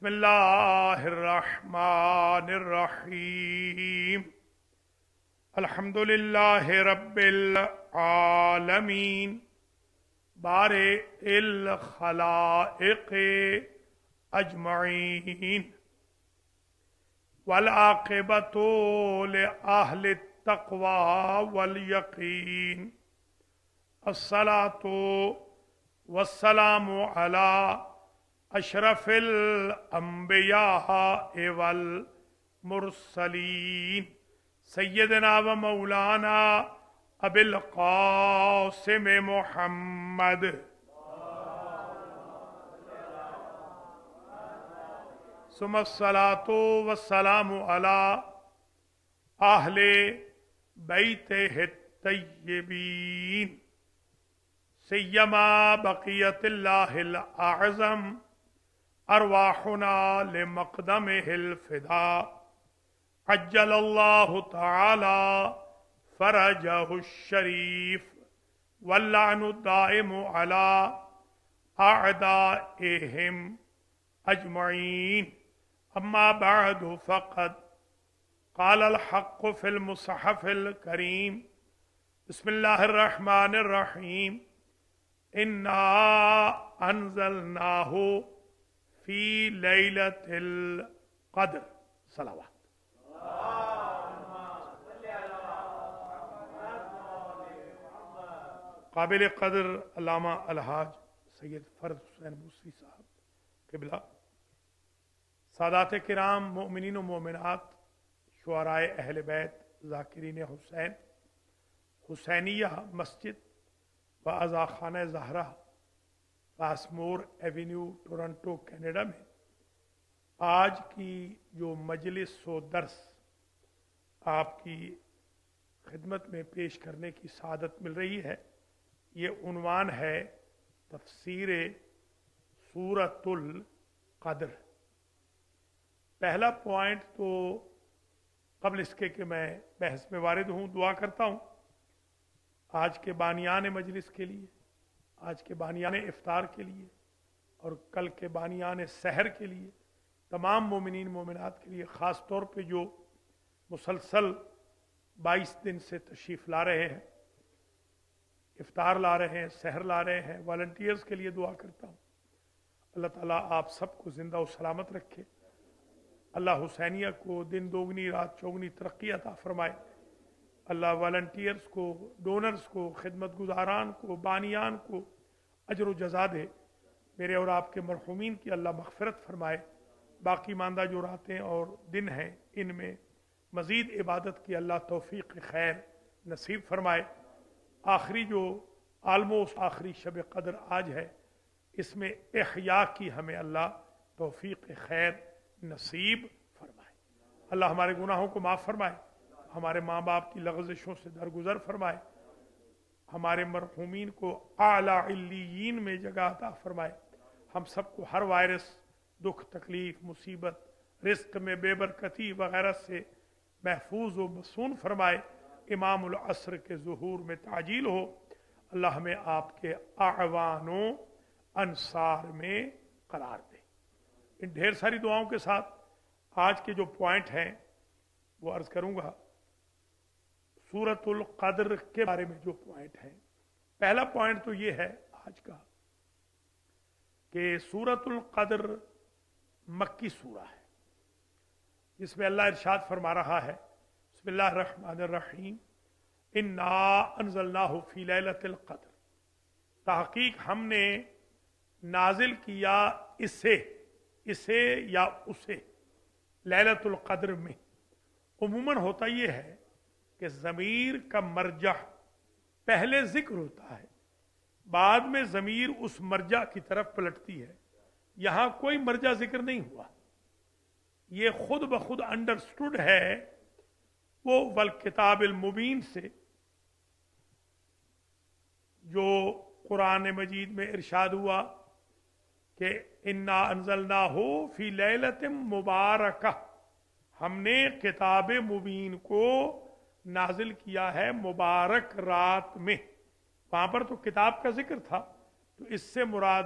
بسم اللہ الرحمن الرحیم الحمد للہ رب العالمین بارئ الخلائق اجمعین والعاقبۃ لأہل التقوی والیقین الصلاۃ والسلام علی اشرف الانبیاء والمرسلین سیدنا و مولانا ابی القاسم محمد ثم الصلاۃ والسلام علی اہل بیتہ الطیبین سیما بقیت اللہ الاعظم ارواحنا لمقدمہ الفداء عجل اللہ تعالی فرجہ الشریف واللعن الدائم علی اعدائہم اجمعین اما بعد فقد قال الحق فی المصحف الکریم بسم اللہ الرحمن الرحیم انا انزلناہ فی لیلۃ القدر صلوات قابل قدر علامہ الحاج سید فرد حسین بوسری صاحب قبلہ، سادات کرام، مؤمنین و مومنات، شعراء اہل بیت، ذاکرین حسین، حسینیہ مسجد و اعضاء خانہ زہرہ، پاسمور ایوینیو، ٹورنٹو، کینیڈا میں آج کی جو مجلس و درس آپ کی خدمت میں پیش کرنے کی سعادت مل رہی ہے، یہ عنوان ہے تفسیر سورۃ القدر۔ پہلا پوائنٹ تو قبل اس کے کہ میں بحث میں وارد ہوں، دعا کرتا ہوں آج کے بانیان مجلس کے لیے، آج کے بانیان افطار کے لیے، اور کل کے بانیان سحر کے لیے، تمام مومنین مومنات کے لیے، خاص طور پہ جو مسلسل 22 دن سے تشریف لا رہے ہیں، افطار لا رہے ہیں، سحر لا رہے ہیں، والنٹیئرز کے لیے دعا کرتا ہوں اللہ تعالیٰ آپ سب کو زندہ و سلامت رکھے، اللہ حسینیہ کو دن دوگنی رات چوگنی ترقی عطا فرمائے، اللہ والنٹیئرز کو، ڈونرز کو، خدمت گزاران کو، بانیان کو اجر و جزا دے، میرے اور آپ کے مرحومین کی اللہ مغفرت فرمائے، باقی ماندہ جو راتیں اور دن ہیں ان میں مزید عبادت کی اللہ توفیق خیر نصیب فرمائے۔ آخری جو آلموسٹ آخری شب قدر آج ہے، اس میں احیاء کی ہمیں اللہ توفیق خیر نصیب فرمائے، اللہ ہمارے گناہوں کو معاف فرمائے، ہمارے ماں باپ کی لغزشوں سے درگزر فرمائے، ہمارے مرحومین کو اعلیٰ علیین میں جگہ عطا فرمائے، ہم سب کو ہر وائرس، دکھ، تکلیف، مصیبت، رزق میں بے برکتی وغیرہ سے محفوظ و مصون فرمائے، امام العصر کے ظہور میں تعجیل ہو، اللہ ہمیں آپ کے اعوان و انصار میں قرار دے۔ ان ڈھیر ساری دعاؤں کے ساتھ آج کے جو پوائنٹ ہیں وہ عرض کروں گا۔ سورۃ القدر کے بارے میں جو پوائنٹ ہیں، پہلا پوائنٹ تو یہ ہے آج کا کہ سورۃ القدر مکی سورہ ہے، جس میں اللہ ارشاد فرما رہا ہے بسم اللہ الرحمن الرحیم انا انزلناہ فی لیلۃ القدر، تحقیق ہم نے نازل کیا اسے یا اسے لیلۃ القدر میں۔ عموماً ہوتا یہ ہے کہ ضمیر کا مرجع پہلے ذکر ہوتا ہے، بعد میں ضمیر اس مرجع کی طرف پلٹتی ہے، یہاں کوئی مرجع ذکر نہیں ہوا، یہ خود بخود انڈرسٹوڈ ہے وہ والکتاب المبین سے جو قرآن مجید میں ارشاد ہوا کہ انا انزلناہ فی لیلۃ مبارکہ، ہم نے کتاب مبین کو نازل کیا ہے مبارک رات میں۔ وہاں پر تو کتاب کا ذکر تھا، تو اس سے مراد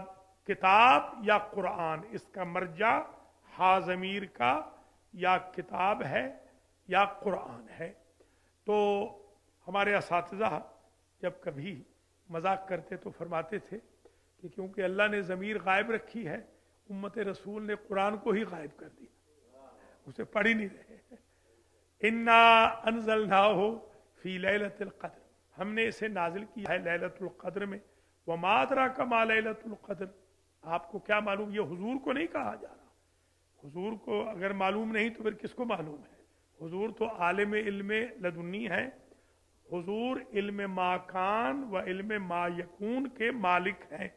کتاب یا قرآن، اس کا مرجع हा ज़मीर का या किताब है या कुरान है। तो हमारे असातिज़ा जब कभी मजाक करते तो फरमाते थे कि क्योंकि अल्लाह ने ज़मीर गायब रखी है, उम्मत रसूल ने कुरान को ही गायब कर दिया, उसे पढ़ ही नहीं रहे। इन्ना अनज़लनाहु फी लैलतिल क़द्र, हमने इसे नाजिल किया है लैलतुल क़द्र में। वमा अदराका मा लैलतुल क़द्र, आपको क्या मालूम? ये हुजूर को नहीं कहा जा रहा, हुजूर को अगर मालूम नहीं तो फिर किसको मालूम है? हुजूर तो आलिम इल्म लदुन्नी है, हुजूर इल्म माकान व इल्म मायकून के मालिक हैं।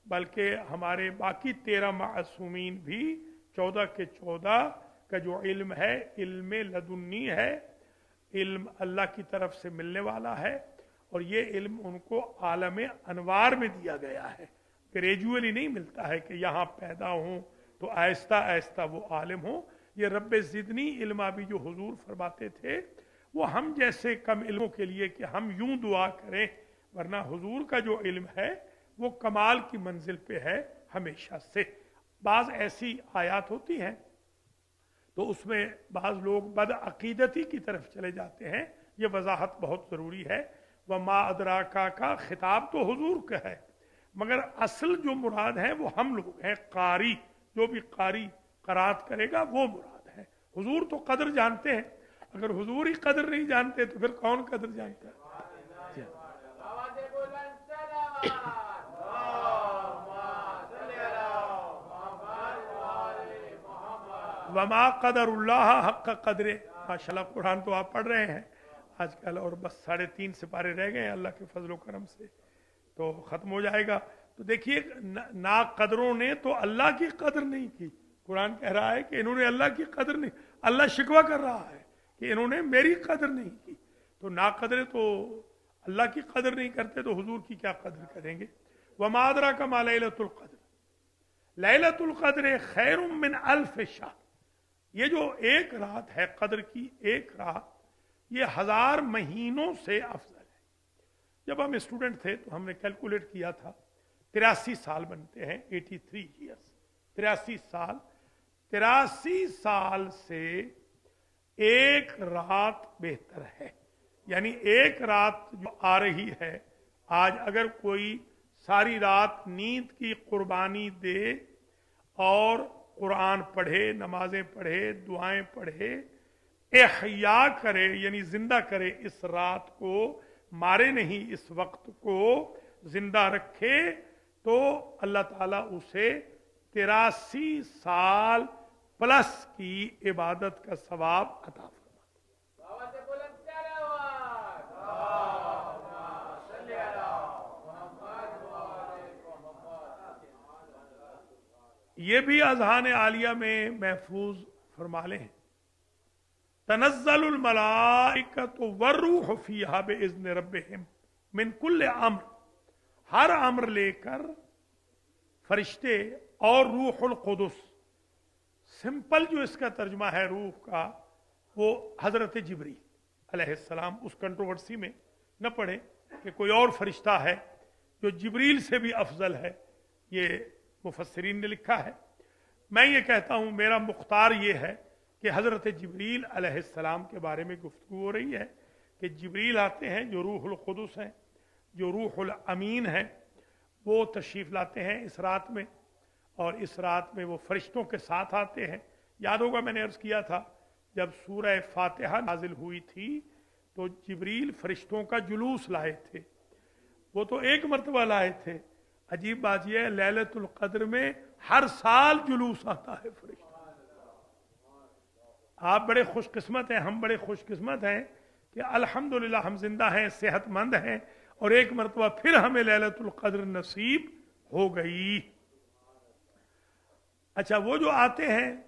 बल्कि हमारे बाकी 13 मासूमीन भी 14 के 14 का जो इल्म है इल्म लदुन्नी है, इल्म अल्लाह की तरफ से मिलने वाला है। और ये इल्म उनको आलम अनवार में दिया गया है, ग्रेजुअली नहीं मिलता है कि यहाँ पैदा हूँ तो आहिस्ता आहिस्ता वो आलिम हो। ये रब्बे ज़िदनी इल्मा भी जो हुजूर फरमाते थे वो हम जैसे कम इल्मों के लिए कि हम यूं दुआ करें, वरना हुजूर का जो इल्म है वो कमाल की मंजिल पे है हमेशा से। बाज़ ऐसी आयात होती हैं तो उसमें बाज़ लोग बदअकीदती की तरफ चले जाते हैं, ये वजाहत बहुत ज़रूरी है। व मा अदराका का खिताब तो हुजूर का है, मगर असल जो मुराद है वो हम लोग हैं, कारी, जो भी कारी करात करेगा वो मुराद है। हुजूर तो कदर जानते हैं, अगर हुजूर ही कदर नहीं जानते तो फिर कौन कदर जानता है? वमा कदरुल्लाह हक़ क़द्रे, माशाल्लाह कुरान तो आप पढ़ रहे हैं आजकल, और बस 3.5 सिपारे रह गए हैं अल्लाह के फजल करम से तो ख़त्म हो जाएगा। तो देखिए ना कदरों ने तो अल्लाह की कदर नहीं की। कुरान कह रहा है कि इन्होंने अल्लाह की कदर नहीं, अल्लाह शिकवा कर रहा है कि इन्होंने मेरी कदर नहीं की। तो ना कदरे तो अल्लाह की कदर नहीं करते तो हुजूर की क्या कदर करेंगे? वमा अदराका मा लैलतुल क़द्र, लैलतुल क़द्र खैरुम मिन अल्फ शहर, ये जो एक रात है कदर की, एक रात ये 1000 महीनों से अफजल है। जब हम स्टूडेंट थे तो हमने कैलकुलेट किया था 83 साल बनते हैं, 83 ईयर्स, 83 साल, 83 साल से एक रात बेहतर है। यानी एक रात जो आ रही है आज, अगर कोई सारी रात नींद की कुर्बानी दे और कुरान पढ़े, नमाजें पढ़े, दुआएं पढ़े, एहया करे यानी जिंदा करे, इस रात को मारे नहीं, इस वक्त को जिंदा रखे, तो अल्लाह ताला उसे 83 साल प्लस की इबादत का सवाब अता फरमा। ये भी अज़हान आलिया में महफूज फरमा लें, तनज़्ज़लुल मलाइकतु वर्रूहु फ़ीहा बिइज़्नि रब्बिहिम मिन कुल्लि अम्र, हर अम्र लेकर फरिश्ते और रूहुल कुदुस। सिंपल जो इसका तर्जुमा है रूह का वो हजरत जिब्रील अलैहिस्सलाम, उस कंट्रोवर्सी में न पड़े कि कोई और फरिश्ता है जो जिब्रील से भी अफजल है, ये मुफस्सिरीन ने लिखा है। मैं ये कहता हूं, मेरा मुख्तार ये है कि हजरत जिब्रील अलैहिस्सलाम के बारे में गुफ्तगू हो रही है कि जिब्रील आते हैं जो रूहुल कुदुस हैं, जो रूहुल अमीन हैं, वो तशरीफ लाते हैं इस रात में, और इस रात में वो फरिश्तों के साथ आते हैं। याद होगा मैंने अर्ज किया था जब सूरह फातिहा नाजिल हुई थी तो जिब्रील फरिश्तों का जुलूस लाए थे, वो तो एक मरतबा लाए थे। अजीब बात यह है लैलतुल क़द्र में हर साल जुलूस आता है फरिश्तों। आप बड़े खुशकिस्मत हैं, हम बड़े खुशकिस्मत हैं कि अल्हम्दुलिल्लाह हम जिंदा हैं, सेहतमंद हैं, और एक मरतबा फिर हमें लैलतुल क़द्र नसीब हो गई। अच्छा, वो जो आते हैं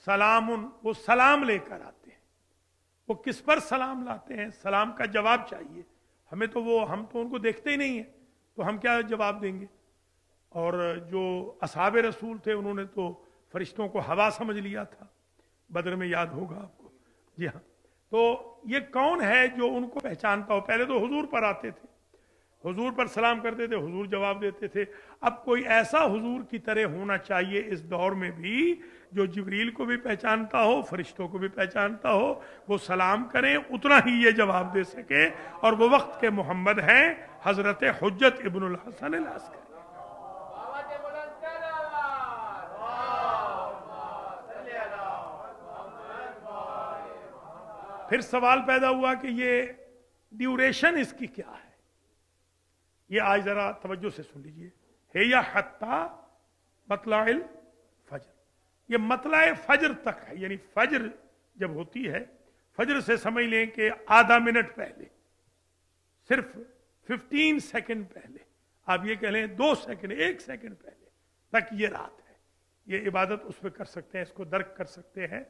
सलामुन, वो सलाम लेकर आते हैं। वो किस पर सलाम लाते हैं? सलाम का जवाब चाहिए हमें, तो वो हम तो उनको देखते ही नहीं है तो हम क्या जवाब देंगे? और जो असहाबे रसूल थे उन्होंने तो फरिश्तों को हवा समझ लिया था, बदर में याद होगा आपको। जी हाँ, तो ये कौन है जो उनको पहचानता हो? पहले तो हुजूर पर आते थे, हुजूर पर सलाम करते थे, हुजूर जवाब देते थे। अब कोई ऐसा हुजूर की तरह होना चाहिए इस दौर में भी, जो जिब्रील को भी पहचानता हो, फरिश्तों को भी पहचानता हो, वो सलाम करें उतना ही ये जवाब दे सके। और वो वक्त के मोहम्मद हैं हजरत हुज्जत इब्नुल हसन अल अस्करी। फिर सवाल पैदा हुआ कि ये ड्यूरेशन इसकी क्या है। ये आज जरा तवज्जो से सुन लीजिए। है या हत्ता मतलाइल फजर, ये मतलाए फजर तक है, यानी फजर जब होती है, फजर से समझ लें कि आधा मिनट पहले, सिर्फ 15 सेकंड पहले, आप ये कह लें 2 सेकंड, 1 सेकंड पहले तक ये रात है। ये इबादत उस पर कर सकते हैं, इसको दर्क कर सकते हैं।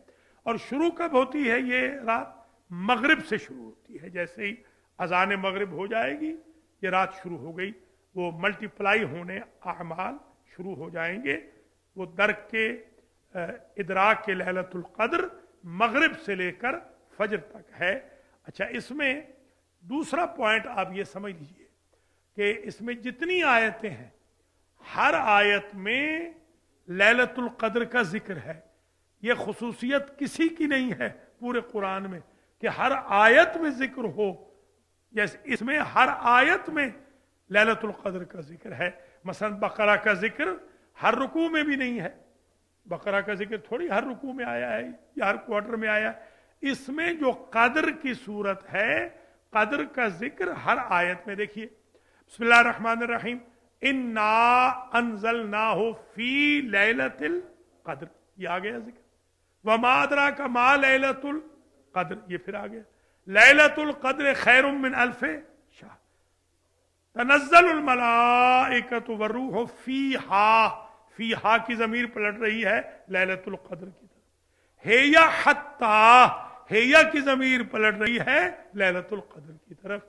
और शुरू कब होती है ये रात? मगरिब से शुरू होती है। जैसे ही अजान मगरिब हो जाएगी, ये रात शुरू हो गई। वो मल्टीप्लाई होने अमाल शुरू हो जाएंगे। वो दर्क के इदराक के लैलतुल कद्र मगरिब से लेकर फजर तक है। अच्छा, इसमें दूसरा पॉइंट आप ये समझ लीजिए कि इसमें जितनी आयतें हैं, हर आयत में लैलतुल कद्र का जिक्र है। ये खुसूसियत किसी की नहीं है पूरे कुरान में कि हर आयत में जिक्र हो। जैसे इसमें हर आयत में लैलतुल कद्र का जिक्र है। मसलन बकरा का जिक्र हर रुकू में भी नहीं है। बकरा का जिक्र थोड़ी हर रुकू में आया है या हर क्वार्टर में आया है। इसमें जो कद्र की सूरत है, कद्र का जिक्र हर आयत में। देखिए, बिस्मिल्लाह रहमान रहीम, इन्ना अंज़लनाहु फी लैलतिल कद्र, ये आ गया जिक्र। वमा अदराका मा लैलतुल कद्र, ये फिर आ गया। लैलतुल कद्र खैरुम मिन अल्फे शाह, तनज़्ज़लुल मलाइकतु वर्रूहु फीहा, फीहा की जमीर पलट रही है लैलतुल कद्र की तरफ। हेया हत्ता, हेया की जमीर पलट रही है लैलतुल कद्र की तरफ।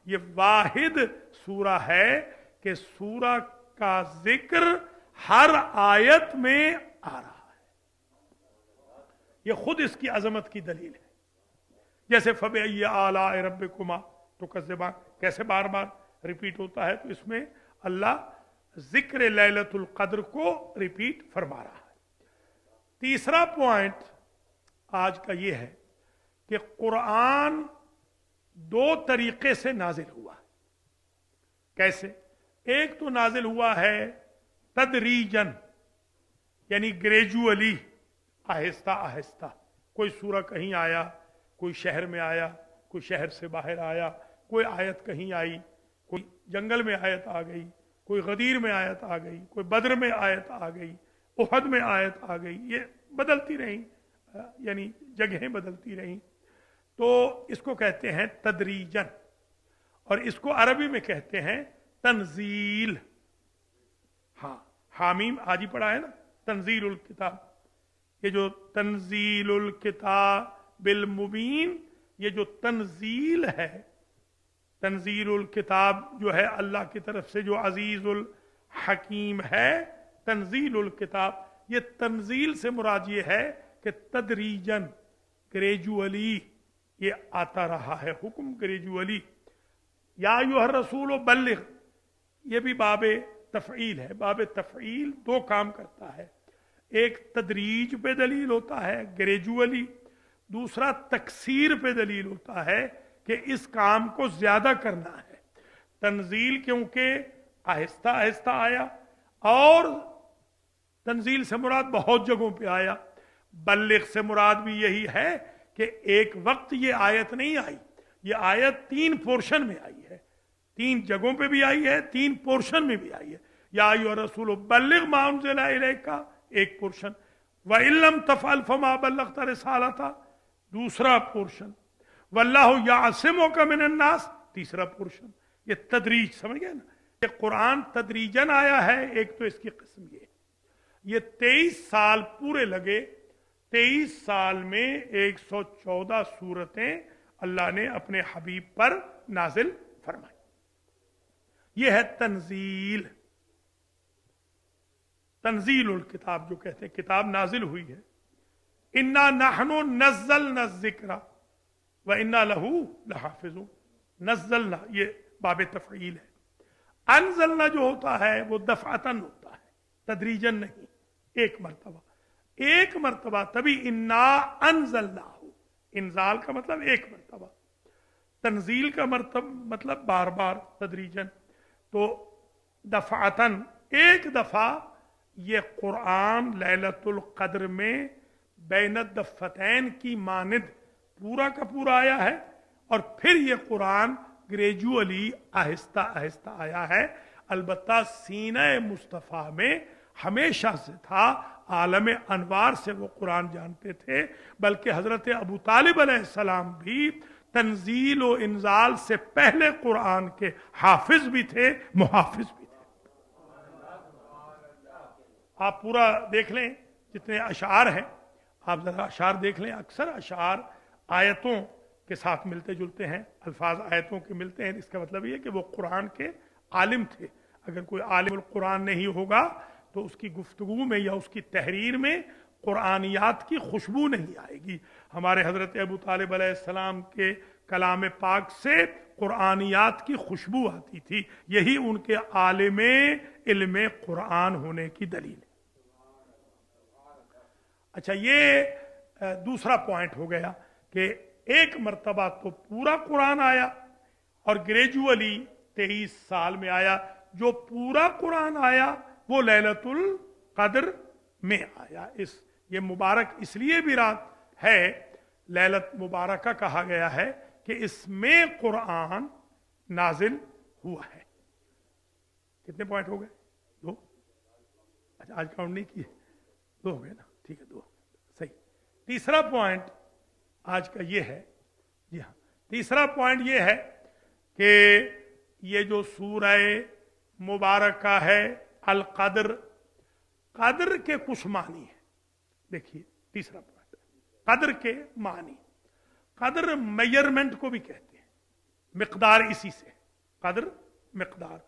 ये वाहिद सूरा है कि सूरा का जिक्र हर आयत में आ रहा है। ये खुद इसकी अजमत की दलील है। जैसे फबअय्यि आलाइ रब्बिकुमा तुकज़्ज़िबान कैसे बार बार रिपीट होता है, तो इसमें अल्लाह जिक्र लैलतुल कद्र को रिपीट फरमा रहा है। तीसरा पॉइंट आज का यह है कि कुरान 2 तरीके से नाजिल हुआ है। कैसे? एक तो नाजिल हुआ है तदरीजन, यानी ग्रेजुअली, आहिस्ता आहिस्ता। कोई सूरा कहीं आया, कोई शहर में आया, कोई शहर से बाहर आया, कोई आयत कहीं आई, कोई जंगल में आयत आ गई, कोई गदीर में आयत आ गई, कोई बद्र में आयत आ गई, उहद में आयत आ गई। ये बदलती रही, यानी जगहें बदलती रही। तो इसको कहते हैं तदरीजन, और इसको अरबी में कहते हैं तंजील। हाँ, हामीम आज ही पढ़ा है ना, तंजीलुल किताब। ये जो तंजीलुल किताब बिल मुबीन, ये जो तंजील है, तंजीलुल किताब जो है अल्लाह की तरफ से, जो अजीजुल हकीम है, तंजीलुल किताब, ये तंजील से मुराद ये है कि तदरीजन, ग्रेजुअली ये आता रहा है हुक्म, ग्रेजुअली। या अय्युहर रसूल बल्लिग, ये भी बाबे तफईल है। बाबे तफईल 2 काम करता है। एक तदरीज पे दलील होता है, ग्रेजुअली। दूसरा तकसीर पे दलील होता है कि इस काम को ज्यादा करना है। तंजील क्योंकि आहिस्ता आहिस्ता आया, और तंजील से मुराद बहुत जगहों पे आया। बल्लिग से मुराद भी यही है कि एक वक्त ये आयत नहीं आई, ये आयत 3 पोर्शन में आई है। 3 जगहों पे भी आई है, 3 पोर्शन में भी आई है। या अय्युहर रसूल बल्लिग मा उनज़िला इलैका, एक पोर्शन। व इल्लम तफ़अल फमा बल्लग़्ता रिसालता, दूसरा पोर्शन। वल्लाहु यासिमुका मिनन नास, तीसरा पोर्शन। ये तदरीज, समझ गए ना? ये कुरान तदरीजन आया है। एक तो इसकी किस्म ये 23 साल पूरे लगे। 23 साल में 114 सूरतें अल्लाह ने अपने हबीब पर नाजिल फरमाई। यह है तंजील, तंजीलुल किताब जो कहते हैं, किताब नाजिल हुई है। इन्ना नहनु नज़्ज़लना ज़िक्रा व इन्ना लहू लहाफिज़ून। नज़्ज़लना ये बाबे तफ़ईल है। अनजलना जो होता है वो दफअतन होता है, तदरीजन नहीं, एक मरतबा तभी इन्ना अनजलना हो, इंजाल का मतलब एक मरतबा, तंजील का मतलब बार बार, तदरीजन। तो दफातन एक दफा ये कुरान लैलतुल कद्र में बैनद दफ़तैन की मानिद पूरा का पूरा आया है, और फिर ये कुरान ग्रेजुअली आहिस्ता आहिस्ता आया है। अलबत्ता सीना मुस्तफ़ा में हमेशा से था, आलम अनवार से वो कुरान जानते थे, बल्कि हजरत अबू तालिब अलैहिस्सलाम भी तंजील व इंजाल से पहले कुरान के हाफिज भी थे, मुहाफिज भी थे। आप पूरा देख लें, जितने अशार हैं आप जरा अशार देख लें। अक्सर अशार आयतों के साथ मिलते जुलते हैं, अल्फाज आयतों के मिलते हैं। इसका मतलब ये कि वो कुरान के आलिम थे। अगर कोई आलिम कुरान नहीं होगा तो उसकी गुफ्तगू में या उसकी तहरीर में कुरानियात की खुशबू नहीं आएगी। हमारे हजरत अबू तालिब अलैहिस्सलाम के कलाम पाक से कुरानियात की खुशबू आती थी, यही उनके आलिमे इल्मे कुरान होने की दलील है। अच्छा, ये दूसरा पॉइंट हो गया कि एक मर्तबा तो पूरा कुरान आया और ग्रेजुअली 23 साल में आया। जो पूरा कुरान आया वो लैलतुल कद्र में आया। ये मुबारक इसलिए भी रात है, लैलत मुबारक कहा गया है कि इसमें कुरान नाजिल हुआ है। कितने पॉइंट हो गए? 2। अच्छा, आज काउंट नहीं किए, 2 हो गए ना, ठीक है, 2 सही। तीसरा पॉइंट आज का ये है, जी हाँ, तीसरा पॉइंट ये है कि ये जो सूरह मुबारक है अल कद्र, कद्र के कुछ मानी है। देखिए तीसरा पॉइंट, कद्र के मानी। कद्र मेजरमेंट को भी कहते हैं, मिकदार इसी से, कद्र मिकदार।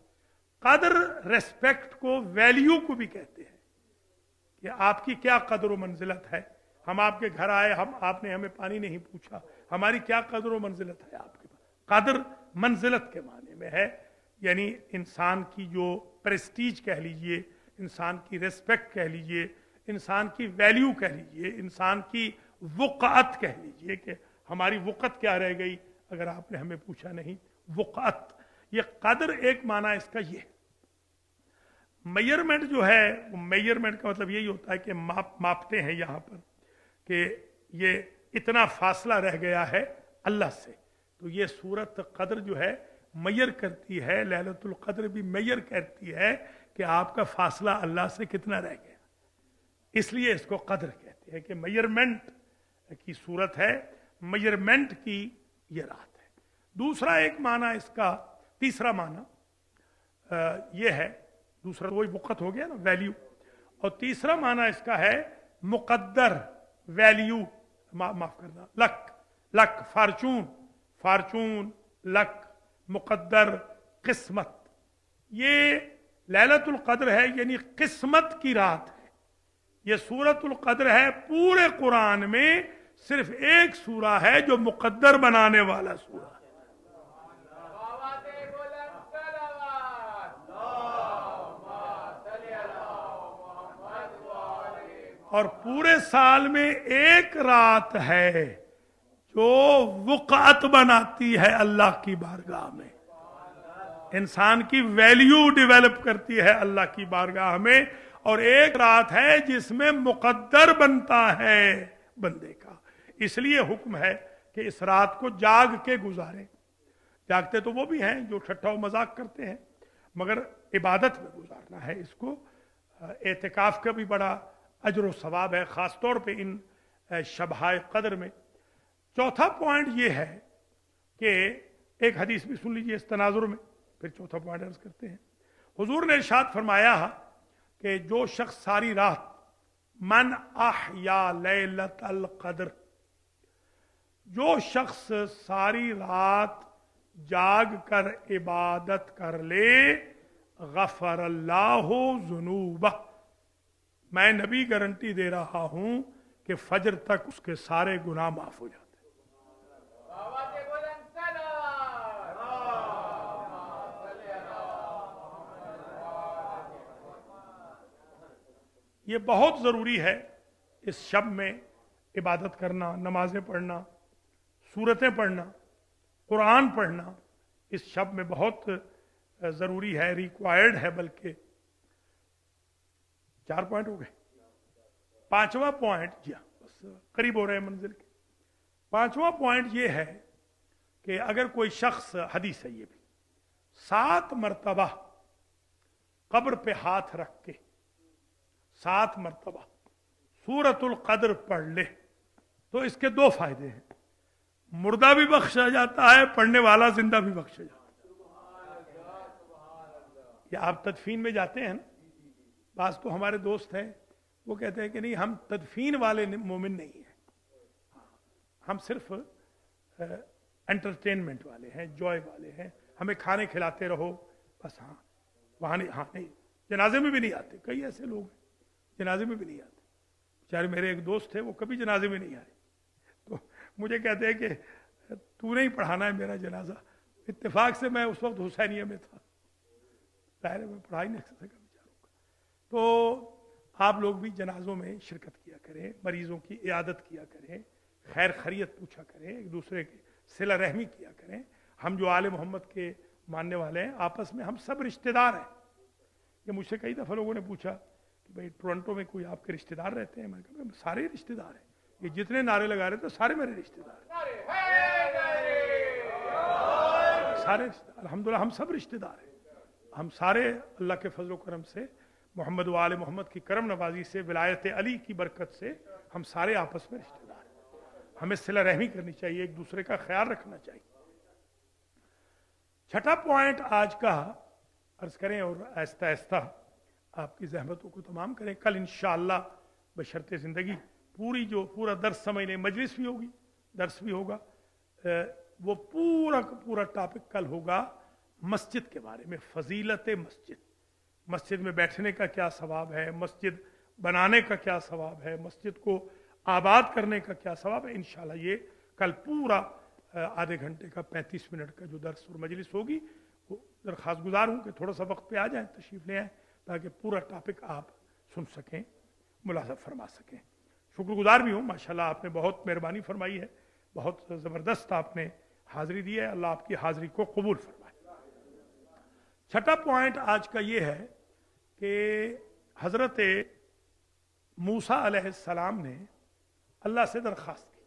कद्र रेस्पेक्ट को, वैल्यू को भी कहते हैं कि आपकी क्या कद्र व मंजिलत है। हम आपके घर आए, आपने हमें पानी नहीं पूछा, हमारी क्या कद्र व मंजिलत है आपके पास। कद्र मंजिलत के माने में है, यानी इंसान की जो प्रेस्टीज कह लीजिए, इंसान की रेस्पेक्ट कह लीजिए, इंसान की वैल्यू कह लीजिए, इंसान की वक़अत कह लीजिए कि हमारी वक़अत क्या रह गई अगर आपने हमें पूछा नहीं। वक़अत, ये कद्र एक माना इसका ये। मेजरमेंट जो है, वो मेजरमेंट का मतलब यही होता है कि मापते हैं यहां पर कि ये इतना फासला रह गया है अल्लाह से। तो ये सूरत कद्र जो है मेजर करती है, लैलतुल कद्र भी मेजर करती है कि आपका फासला अल्लाह से कितना रह गया। इसलिए इसको कद्र कहते हैं कि मेजरमेंट की सूरत है, मेजरमेंट की ये रात है। दूसरा एक माना इसका, तीसरा माना ये है, दूसरा वही वक़्त हो गया ना, वैल्यू। और तीसरा माना इसका है मुकद्दर, वैल्यू, माफ करना, luck, luck, fortune, fortune, luck, मुकद्दर, किस्मत। ये लैलतुल कद्र है, यानी किस्मत की रात है। ये सूरतुल कद्र है। पूरे कुरान में सिर्फ एक सूरा है जो मुकद्दर बनाने वाला सूरा है। और पूरे साल में एक रात है जो वक़अत बनाती है अल्लाह की बारगाह में, इंसान की वैल्यू डेवलप करती है अल्लाह की बारगाह में। और एक रात है जिसमें मुकद्दर बनता है बंदे का। इसलिए हुक्म है कि इस रात को जाग के गुजारें। जागते तो वो भी हैं जो ठट्ठा व मजाक करते हैं, मगर इबादत में गुजारना है इसको। एतिकाफ का भी बड़ा अजर व सवाब है, खासतौर पे इन शबहाए कद्र में। चौथा पॉइंट ये है कि एक हदीस भी सुन लीजिए इस तनाजुर में, फिर चौथा पॉइंट अर्ज करते हैं। हुजूर ने इरशाद फरमाया कि जो शख्स सारी रात, मन अहया लैलतल कद्र, जो शख्स सारी रात जाग कर इबादत कर ले, गफरल्लाहु ज़ुनूबह, मैं नबी गारंटी दे रहा हूं कि फजर तक उसके सारे गुनाह माफ हो जाते। ये बहुत ज़रूरी है इस शब में इबादत करना, नमाजें पढ़ना, सूरतें पढ़ना, कुरान पढ़ना इस शब में बहुत ज़रूरी है, रिक्वायर्ड है। बल्कि 4 पॉइंट हो गए। 5वां पॉइंट, जी हाँ बस करीब हो रहे हैं मंजिल के। 5वां पॉइंट ये है कि अगर कोई शख्स, हदीस है ये भी, 7 मरतबा कब्र पे हाथ रख के 7 मरतबा सूरतुल कद्र पढ़ ले तो इसके 2 फायदे हैं। मुर्दा भी बख्शा जाता है, पढ़ने वाला जिंदा भी बख्शा जाता है। या आप तदफीन में जाते हैं ना, बास तो हमारे दोस्त हैं, वो कहते हैं कि नहीं हम तदफीन वाले मोमिन नहीं हैं, हम सिर्फ एंटरटेनमेंट वाले हैं, जॉय वाले हैं, हमें खाने खिलाते रहो बस। हाँ वहाँ नहीं, हाँ नहीं, जनाजे में भी नहीं आते। कई ऐसे लोग हैं जनाजे में भी नहीं आते। बेचारे मेरे एक दोस्त थे, वो कभी जनाजे में नहीं आए, तो मुझे कहते हैं कि तू नहीं पढ़ाना है मेरा जनाजा। इत्तेफाक से मैं उस वक्त हुसैनिया में था, ज़ाहिर में पढ़ा ही नहीं सका बेचारों का। तो आप लोग भी जनाजों में शिरकत किया करें, मरीजों की इयादत किया करें, खैर खैरियत पूछा करें, एक दूसरे की सिला रहमी किया करें। हम जो आले मोहम्मद के मानने वाले हैं, आपस में हम सब रिश्तेदार हैं। ये मुझसे कई दफ़ा लोगों ने पूछा कि भाई टोरंटो में कोई आपके रिश्तेदार रहते हैं? मैंने कहा सारे रिश्तेदार हैं, ये जितने नारे लगा रहे थे सारे मेरे रिश्तेदार हैं, सारे अल्हम्दुलिल्लाह हम सब रिश्तेदार हैं। हम सारे अल्लाह के फजल करम से, मोहम्मद व आले मोहम्मद की करम नवाजी से, विलायत अली की बरकत से हम सारे आपस में रिश्तेदार हैं। हमें सिला रहमी करनी चाहिए, एक दूसरे का ख्याल रखना चाहिए। 6ठा पॉइंट आज का अर्ज करें और आहिस्ता आहिस्ता आपकी जहमतों को तमाम करें। कल इंशाअल्लाह बशर्ते ज़िंदगी पूरा दर्स समझ लें, मजलिस भी होगी, दर्स भी होगा, वो पूरा टॉपिक कल होगा मस्जिद के बारे में, फजीलत मस्जिद, मस्जिद में बैठने का क्या सवाब है, मस्जिद बनाने का क्या सवाब है, मस्जिद को आबाद करने का क्या सवाब है। इंशाअल्लाह ये कल पूरा आधे घंटे का 35 मिनट का जो दर्स और मजलिस होगी, वो दरख्वास्त गुजार हूँ कि थोड़ा सा वक्त पे आ जाए, तशरीफ ले आए, ताकि पूरा टॉपिक आप सुन सकें, मुलाज़ा फरमा सकें। शुक्रगुजार भी हूँ, माशाल्लाह आपने बहुत मेहरबानी फरमाई है, बहुत ज़बरदस्त आपने हाज़िरी दी है, अल्लाह आपकी हाज़िरी को कबूल फरमाए। 6ठा पॉइंट आज का ये है कि हज़रत मूसा अलैहिस्सलाम ने अल्लाह से दरख्वास्त की।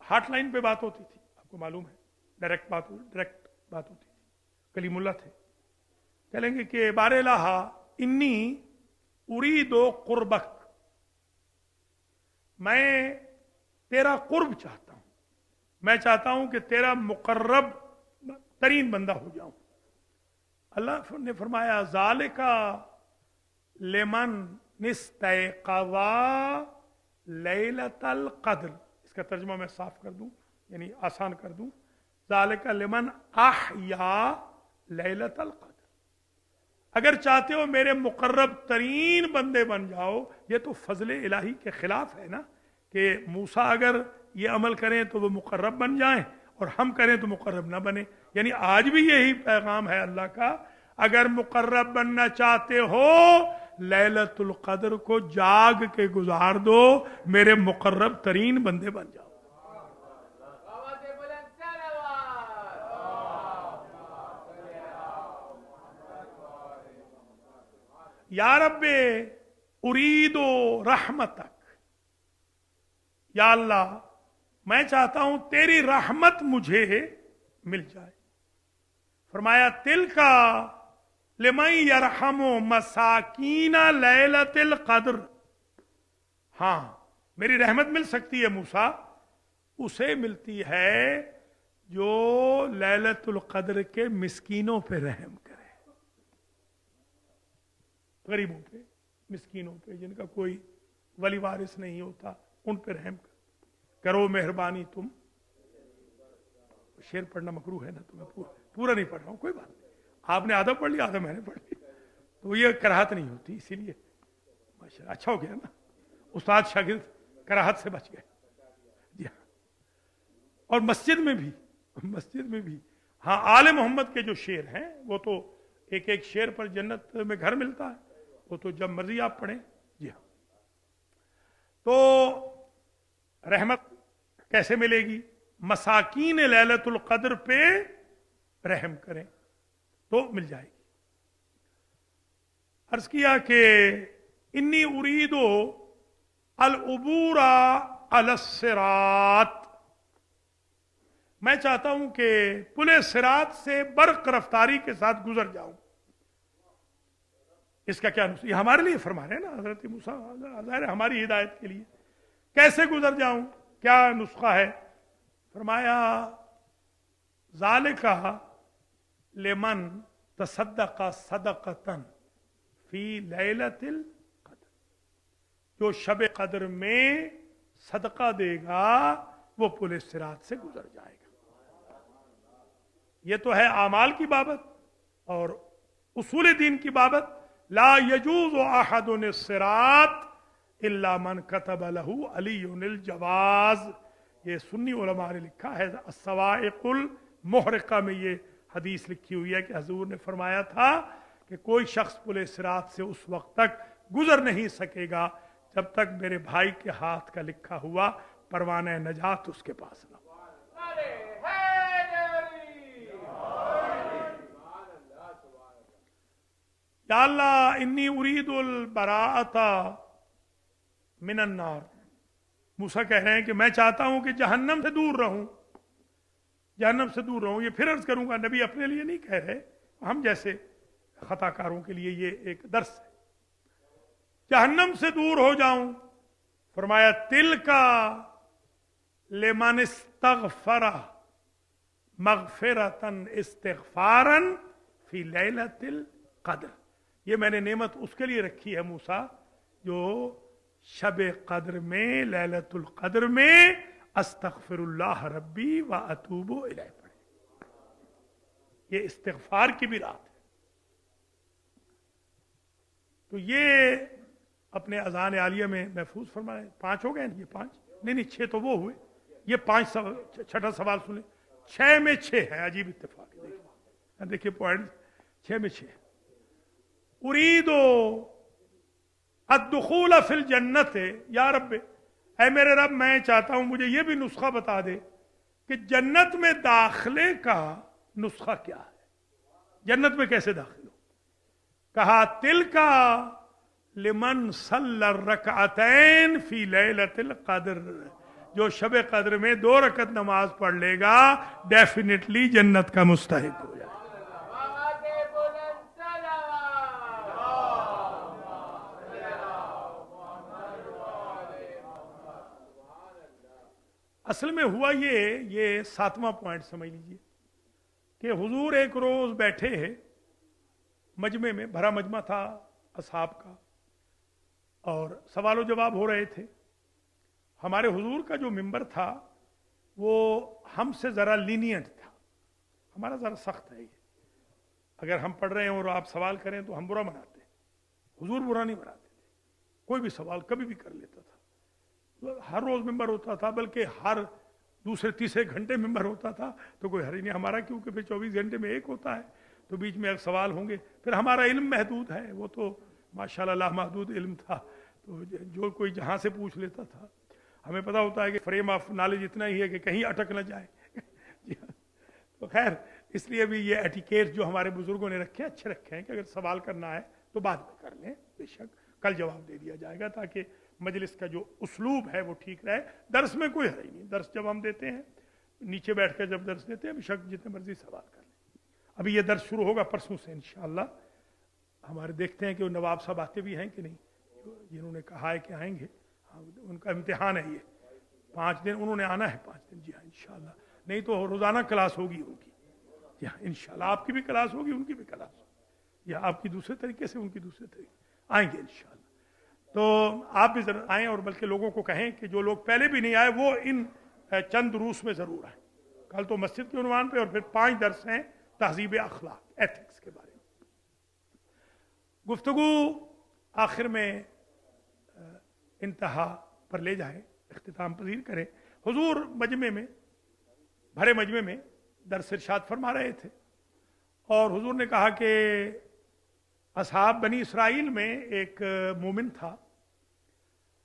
हॉटलाइन पे बात होती थी, आपको मालूम है, डायरेक्ट बात होती थी, कलीमुल्लाह थे, कहेंगे कि बारेलाहा इन्नी उरीदो कुर्बक, मैं तेरा कुर्ब चाहता हूं, मैं चाहता हूं कि तेरा मुकर्रब तरीन बंदा हो जाऊं। अल्लाह ने फरमाया ज़ालिका लेमन निस्तयक़ज़ा लैलतल क़द्र। इसका तर्जुमा मैं साफ कर दूं, यानी आसान कर दूं, ज़ालिका लेमन अहया लैलतल क़द्र। अगर चाहते हो मेरे मुकर्रब तरीन बंदे बन जाओ, ये तो फजले इलाही के खिलाफ है ना, कि मूसा अगर ये अमल करें तो वो मुकर्रब बन जाएं और हम करें तो मुकर्रब ना बने। यानी आज भी यही पैगाम है अल्लाह का, अगर मुकर्रब बनना चाहते हो लैलतुल क़द्र को जाग के गुजार दो, मेरे मुकर्रब तरीन बंदे बन जाओ। या रब्बे उरीदो रहमतक, या अल्लाह मैं चाहता हूं तेरी रहमत मुझे मिल जाए। फरमाया तिल का लिमई यरहमो मसाकीना लैलतिल क़द्र, हाँ मेरी रहमत मिल सकती है मूसा, उसे मिलती है जो लैलतुल क़द्र के मिस्कीनों पे रहम करे, गरीबों पे, मिस्कीनों पे, जिनका कोई वली वारिस नहीं होता, उन पे रहम करो मेहरबानी तुम। शेर पढ़ना मकरू है ना, तो मैं पूरा नहीं पढ़ रहा हूं, कोई बात नहीं, आपने आधा पढ़ लिया, आधा मैंने पढ़ लिया, तो ये कराहत नहीं होती, इसीलिए माशाल्लाह अच्छा हो गया ना, उस्ताद शागिर्द कराहत से बच गए। जी हाँ, और मस्जिद में भी हाँ आले मोहम्मद के जो शेर हैं वो तो एक एक शेर पर जन्नत में घर मिलता है, वो तो जब मर्जी आप पढ़ें, रहमत कैसे मिलेगी? मसाकीन लैलतुल कद्र पे रहम करें तो मिल जाएगी। अर्ज किया कि इन्नी उरीदो अल उबूरा अल सिरात, मैं चाहता हूं कि पुले सिरात से बर्क रफ्तारी के साथ गुजर जाऊं। इसका क्या नुस्खा? ये हमारे लिए फरमा रहे हैं ना हजरत मूसा, ज़ाहिर है हमारी हिदायत के लिए। कैसे गुजर जाऊं, क्या नुस्खा है? फरमाया ज़ालिका लिमन तसद्दक़ा सदक़तन फी लैलतिल क़द्र, जो शब कद्र में सदका देगा वो पुलिस सिरात से गुजर जाएगा। ये तो है आमाल की बाबत और उसूल दीन की बाबत। ला यजूज़ अहदुन सिरात इल्ला मन कतब लहू अलीयुनिल जवाज, ये सुन्नी उलमा ने लिखा है। अस्सवाइकुल मुहरिका में ये हदीस लिखी हुई है कि हजूर ने फरमाया था कि कोई शख्स पुले सिरात से उस वक्त तक गुजर नहीं सकेगा जब तक मेरे भाई के हाथ का लिखा हुआ परवाना नजात उसके पास न हो। या अल्लाह इन्नी उरीदुल बराअता मिनन नार, मूसा कह रहे हैं कि मैं चाहता हूं कि जहन्नम से दूर रहूं, जहन्नम से दूर रहूं। ये फिर अर्ज करूंगा, नबी अपने लिए नहीं कह रहे, हम जैसे खताकारों के लिए ये एक दर्स है। जहन्नम से दूर हो जाऊं। फरमाया तिल का लेमन इस्तगफरा मगफिरतन इस्तिगफारन फी लैलतिल कद्र, ये मैंने नेमत उसके लिए रखी है मूसा जो शब कद्र में, लैलतुल कद्र में अस्तगफिरुल्लाह रब्बी व अतूबु इलैह पढ़े। ये इस्तिगफार की भी रात है। तो ये अपने अजान आलिया में महफूज फरमाए। 5 हो गए, ये 5 नहीं 6 तो वो हुए, ये 5 छठा सवाल सुने। 6 में 6 है, अजीब इत्तेफाक। देखिए पॉइंट 6 में 6। उरीदो अद्दुखूल फिल जन्नत, या रब, ऐ मेरे रब मैं चाहता हूं मुझे ये भी नुस्खा बता दे कि जन्नत में दाखिले का नुस्खा क्या है, जन्नत में कैसे दाखिल हो। कहा तिल का लिमन सल्लर रकअतैन फी लैलतिल कद्र, जो शब कद्र में 2 रकत नमाज पढ़ लेगा डेफिनेटली जन्नत का मुस्तहिक हो जाए। असल में हुआ ये 7वां पॉइंट समझ लीजिए कि हुजूर एक रोज बैठे हैं मजमे में, भरा मजमा था असहाब का, और सवाल जवाब हो रहे थे। हमारे हुजूर का जो मिंबर था वो हमसे ज़रा लीनियंट था, हमारा ज़रा सख्त है ये। अगर हम पढ़ रहे हैं और आप सवाल करें तो हम बुरा मनाते हैं, हुजूर बुरा नहीं मनाते थे। कोई भी सवाल कभी भी कर लेता था, हर रोज मिंबर होता था, बल्कि हर दूसरे तीसरे घंटे मिंबर होता था। तो कोई हरी नहीं हमारा, क्योंकि फिर 24 घंटे में एक होता है, तो बीच में सवाल होंगे। फिर हमारा इल्म महदूद है, वो तो माशाल्लाह महदूद इल्म था, तो जो कोई जहां से पूछ लेता था। हमें पता होता है कि फ्रेम ऑफ नॉलेज इतना ही है कि कहीं अटक न जाए। तो खैर, इसलिए भी ये एटिकेट जो हमारे बुजुर्गों ने रखे अच्छे रखे हैं कि अगर सवाल करना है तो बाद में कर लें, बेशक कल जवाब दे दिया जाएगा, ताकि मजलिस का जो उसलूब है वो ठीक रहे। दर्स में कोई है ही नहीं, दर्स जब हम देते हैं नीचे बैठ कर जब दर्स देते हैं बेशक जितने मर्जी सवाल कर लें। अभी ये दर्स शुरू होगा परसों से इंशाअल्लाह। हमारे देखते हैं कि वो नवाब साहब आते भी हैं कि नहीं, जिन्होंने कहा है कि आएंगे। हाँ, उनका इम्तिहान है ये, 5 दिन उन्होंने आना है, 5 दिन। जी हाँ इंशाअल्लाह, नहीं तो रोजाना क्लास होगी उनकी। जी हाँ इंशाअल्लाह, आपकी भी क्लास होगी, उनकी भी क्लास होगी, या आपकी दूसरे तरीके से, उनकी दूसरे तरीके आएंगे इंशाअल्लाह। तो आप भी जरूर आएं, और बल्कि लोगों को कहें कि जो लोग पहले भी नहीं आए वो इन चंद दुरूस में जरूर आए। कल तो मस्जिद के उन्वान पे, और फिर 5 दर्स हैं तहजीब अखलाक, एथिक्स के बारे में। गुफ्तगू आखिर में इंतहा पर ले जाए, इख्तिताम पजीर करें। हुजूर मजमे में, भरे मजमे में दर्स इरशाद फरमा रहे थे, और हुजूर ने कहा कि असहाब बनी इसराइल में एक मोमिन था,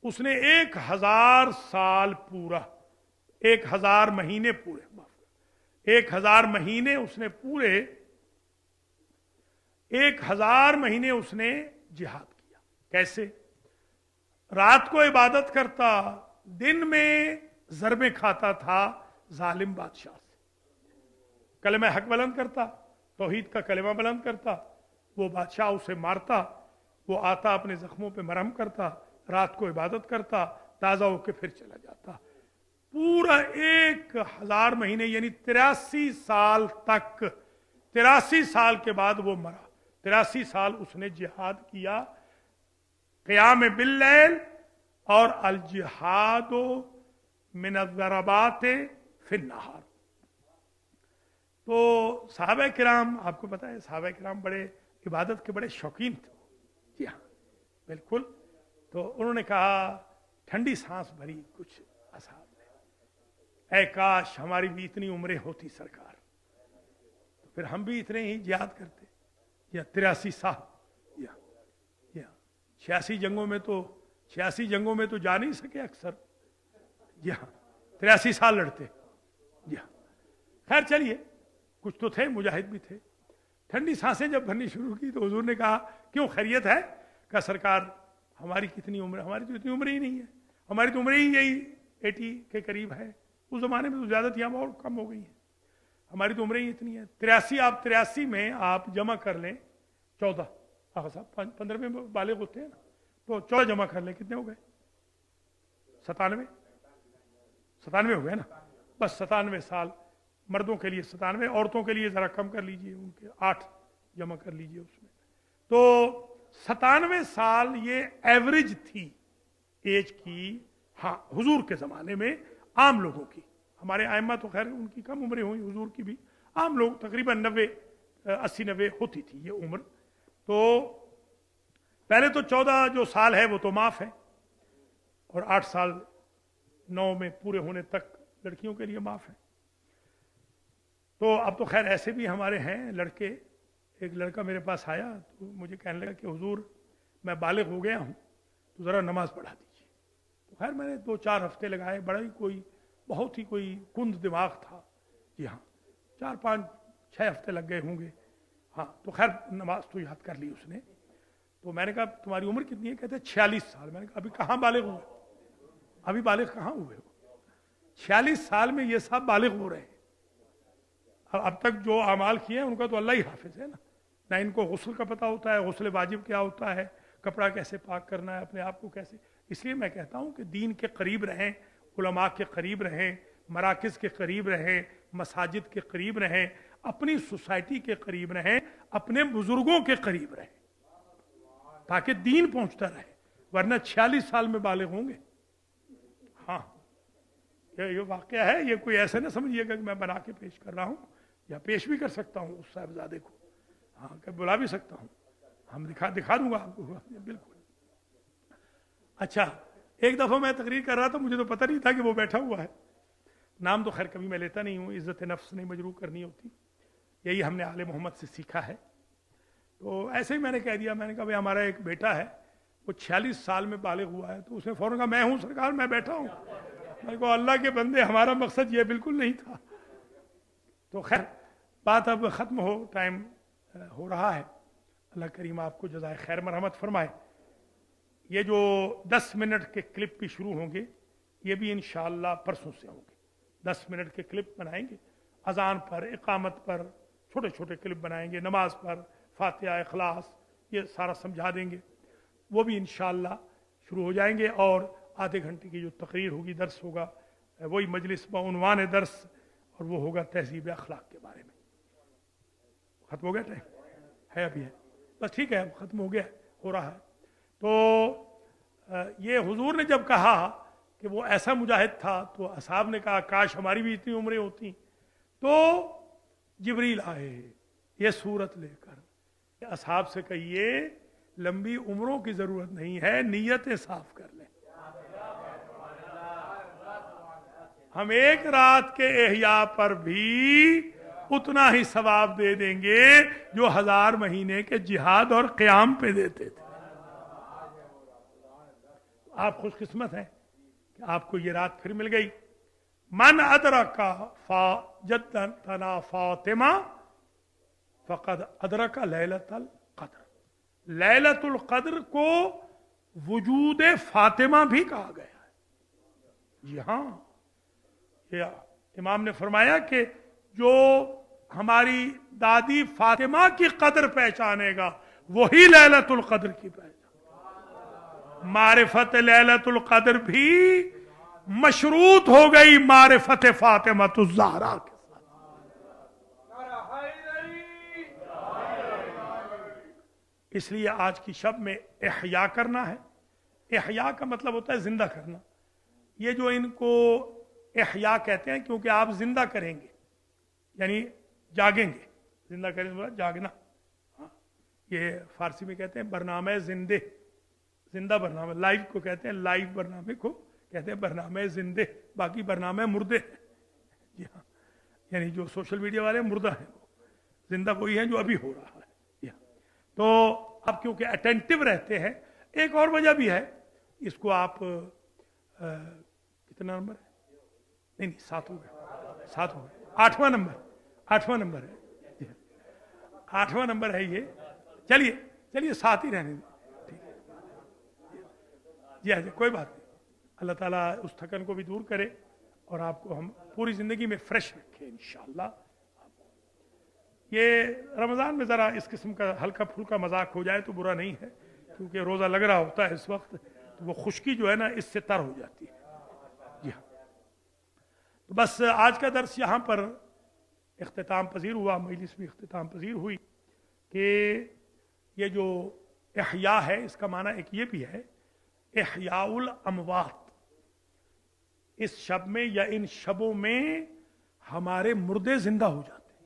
उसने 1000 साल पूरा, 1000 महीने पूरे, 1000 महीने उसने पूरे, 1000 महीने उसने जिहाद किया। कैसे? रात को इबादत करता, दिन में ज़रबें खाता था जालिम बादशाह से, कलमा हक बुलंद करता, तौहीद का कलमा बुलंद करता, वो बादशाह उसे मारता, वो आता अपने जख्मों पे मरहम करता, रात को इबादत करता, ताज़ा होकर फिर चला जाता। पूरा 1000 महीने यानी 83 साल तक, 83 साल के बाद वो मरा। 83 साल उसने जिहाद किया, क़ियाम बिल्लैल और अल जिहादो मिन ज़रबात फिन्नहार। तो सहाबा किराम, आपको पता है सहाबा किराम बड़े इबादत के बड़े शौकीन थे। जी हाँ, बिल्कुल। तो उन्होंने कहा, ठंडी सांस भरी कुछ असहाब ने, ऐ काश हमारी भी इतनी उम्रें होती सरकार, तो फिर हम भी इतने ही जिहाद करते। या 83 साल, या 86 जंगों में तो, 86 जंगों में तो जा नहीं सके अक्सर। जी हाँ, 83 साल लड़ते। जी हाँ, खैर चलिए, कुछ तो थे, मुजाहिद भी थे। ठंडी सांसें जब भरनी शुरू की तो हुजूर ने कहा, क्यों खैरियत है? कहा सरकार हमारी कितनी उम्र, हमारी तो इतनी उम्र ही नहीं है, हमारी तो उम्र ही यही 80 के करीब है। उस जमाने में तो ज्यादा थी, हम और कम हो गई है, हमारी तो उम्र ही इतनी है। 83, आप 83 में आप जमा कर लें 14, आगा साहब 15 में बालिग होते हैं ना, तो 14 जमा कर लें, कितने हो गए? 97 हो गए ना। बस 97 साल मर्दों के लिए, 97, औरतों के लिए जरा कम कर लीजिए, उनके 8 जमा कर लीजिए उसमें। तो 97 साल ये एवरेज थी एज की, हाँ, हुजूर के जमाने में आम लोगों की। हमारे आइम्मा तो खैर उनकी कम उम्रें हुई, हुजूर की भी आम लोग तकरीबन 80-90 होती थी ये उम्र। तो पहले तो 14 जो साल है वो तो माफ है, और 8 साल 9 में पूरे होने तक लड़कियों के लिए माफ है। तो अब तो खैर ऐसे भी हमारे हैं लड़के। एक लड़का मेरे पास आया तो मुझे कहने लगा कि हुजूर मैं बालिग हो गया हूँ, तो ज़रा नमाज पढ़ा दीजिए। तो खैर मैंने 2-4 हफ्ते लगाए, बड़ा ही कोई बहुत ही कोई कुंद दिमाग था। जी हाँ, 4-5-6 हफ्ते लग गए होंगे। हाँ, तो खैर नमाज तो याद कर ली उसने। तो मैंने कहा तुम्हारी उम्र कितनी है? कहते 46 साल। मैंने कहा अभी कहाँ बालिग हुए, अभी बालिग कहाँ हुए हो? 46 साल में ये सब बालिग हो रहे हैं। अब तक जो अमाल किए हैं उनका तो अल्लाह ही हाफिज है ना इनको गुस्ल का पता होता है, गुस्ल वाजिब क्या होता है, कपड़ा कैसे पाक करना है, अपने आप को कैसे। इसलिए मैं कहता हूँ कि दीन के करीब रहें, उलमा के करीब रहें, मराकिज़ के करीब रहें, मसाजिद के करीब रहें, अपनी सोसाइटी के करीब रहें, अपने बुजुर्गों के करीब रहें, ताकि दीन पहुंचता रहे। वरना 46 साल में बालिग होंगे। हाँ, ये वाकया है, ये कोई ऐसा ना समझिएगा कि मैं बना के पेश कर रहा हूँ, या पेश भी कर सकता हूँ उस साहबजादे को, हाँ, कि बुला भी सकता हूँ, हम दिखा दूंगा आपको, बिल्कुल। अच्छा, एक दफा मैं तकरीर कर रहा था, मुझे तो पता नहीं था कि वो बैठा हुआ है। नाम तो खैर कभी मैं लेता नहीं हूँ, इज्जत नफ्स नहीं मजरूह करनी होती, यही हमने आले मोहम्मद से सीखा है। तो ऐसे ही मैंने कह दिया, मैंने कहा भाई हमारा एक बेटा है, वो 46 साल में बालिग हुआ है। तो उसने फौरन कहा मैं हूँ सरकार, मैं बैठा हूँ। मैंने कहा अल्लाह के बंदे, हमारा मकसद ये बिल्कुल नहीं था। तो खैर बात अब ख़त्म हो, टाइम हो रहा है। अल्लाह करीम आपको जज़ाए खैर मरहमत फरमाए। ये जो 10 मिनट के क्लिप भी शुरू होंगे, ये भी इंशाअल्लाह परसों से होंगे। 10 मिनट के क्लिप बनाएंगे, अजान पर, इकामत पर छोटे छोटे क्लिप बनाएंगे, नमाज पर, फातिहा, इखलास, ये सारा समझा देंगे। वो भी इंशाअल्लाह शुरू हो जाएंगे। और आधे घंटे की जो तकरीर होगी, दर्स होगा, वही मजलिस बउनवान दर्स, और वो होगा तहजीब अखलाक के बारे में। खत्म हो गया टाइम है? अभी है, बस ठीक है, खत्म हो गया, हो रहा है। तो ये हुजूर ने जब कहा कि वो ऐसा मुजाहिद था, तो असहाब ने कहा काश हमारी भी इतनी उम्रें होती। तो जिब्रील आए ये सूरत लेकर, असहाब से कहिए लंबी उम्रों की जरूरत नहीं है, नीयतें साफ कर लें। हम एक रात के एहया पर भी उतना ही सवाब दे देंगे जो 1000 महीने के जिहाद और क़याम पे देते थे। آپ خوش قسمت ہیں کہ آپ کو یہ رات پھر مل گئی. من ادرک جدتنا فاطمہ فقد ادرک لیلۃ القدر. لیلۃ القدر کو وجود فاطمہ بھی کہا گیا ہے. جی ہاں، یہ امام نے فرمایا کہ جو ہماری دادی فاطمہ کی قدر پہچانے گا وہی لیلۃ القدر کی پہچان. معرفت لیلۃ القدر بھی مشروط ہو گئی معرفت فاطمہ الزہرا کے ساتھ. اس لیے آج کی شب میں احیا کرنا ہے. احیا کا مطلب ہوتا ہے زندہ کرنا. یہ جو ان کو احیا کہتے ہیں کیونکہ آپ زندہ کریں گے یعنی جاگیں گے. زندہ کریں گے جاگنا. یہ فارسی میں کہتے ہیں برنامہ زندے. زندہ برنامہ. لائیو کو کہتے ہیں لائیو برنامے کو کہتے ہیں برنامہ زندے. باقی برنامہ مردے ہیں. جی ہاں، یعنی جو سوشل میڈیا والے مردہ ہیں وہ زندہ وہی ہیں جو ابھی ہو رہا ہے. جی ہاں. تو آپ کیونکہ اٹینٹو رہتے ہیں. ایک اور وجہ بھی ہے. اس کو آپ کتنا نمبر ہے؟ نہیں 7 ہو گئے. 7 ہو گئے. 8واں نمبر. 8واں نمبر ہے. جی ہاں. 8واں نمبر ہے یہ. چلیے 7 ہی رہنے دیں. جی ہاں جی، کوئی بات نہیں. اللہ تعالیٰ اس تھکن کو بھی دور کرے اور آپ کو ہم پوری زندگی میں فریش رکھے انشاءاللہ. یہ رمضان میں ذرا اس قسم کا ہلکا پھلکا مذاق ہو جائے تو برا نہیں ہے کیونکہ روزہ لگ رہا ہوتا ہے اس وقت تو وہ خشکی جو ہے نا اس سے تر ہو جاتی ہے. جی ہاں، تو بس آج کا درس یہاں پر اختتام پذیر ہوا. مجلس بھی اختتام پذیر ہوئی کہ یہ جو احیاء ہے اس کا معنی ایک یہ بھی ہے احیاء الاموات. اس شب میں یا ان شبوں میں ہمارے مردے زندہ ہو جاتے ہیں.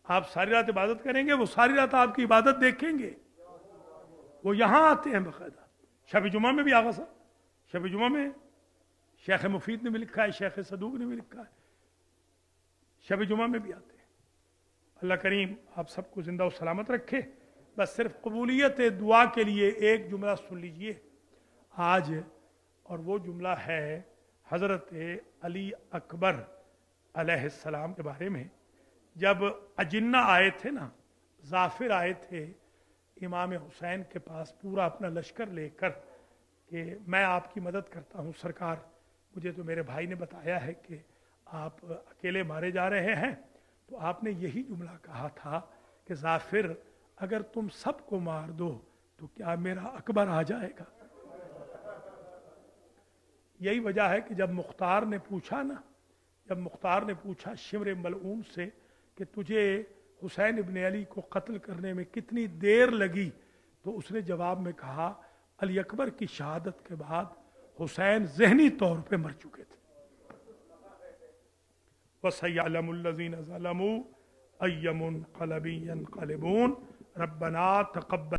آپ ساری رات عبادت کریں گے وہ ساری رات آپ کی عبادت دیکھیں گے. وہ یہاں آتے ہیں باقاعدہ. شب جمعہ میں بھی آغا صاحب شب جمعہ میں شیخ مفید نے بھی لکھا ہے, شیخ صدوق نے بھی لکھا ہے, شب جمعہ میں بھی آتے ہیں. اللہ کریم آپ سب کو زندہ و سلامت رکھے. بس صرف قبولیت دعا کے لیے ایک جملہ سن لیجئے آج, اور وہ جملہ ہے حضرت علی اکبر علیہ السلام کے بارے میں. جب اجنہ آئے تھے نا, ظافر آئے تھے امام حسین کے پاس پورا اپنا لشکر لے کر کہ میں آپ کی مدد کرتا ہوں سرکار, مجھے تو میرے بھائی نے بتایا ہے کہ آپ اکیلے مارے جا رہے ہیں. تو آپ نے یہی جملہ کہا تھا کہ ظافر اگر تم سب کو مار دو تو کیا میرا اکبر آ جائے گا. یہی وجہ ہے کہ جب مختار نے پوچھا شمر ملعون سے کہ تجھے حسین ابن علی کو قتل کرنے میں کتنی دیر لگی, تو اس نے جواب میں کہا علی اکبر کی شہادت کے بعد حسین ذہنی طور پہ مر چکے تھے. وَسَيَعْلَمُ الَّذِينَ ظَلَمُوا أَيَّ مُنْقَلَبٍ يَنْقَلِبُونَ رَبَّنَا تَقَبَّلْ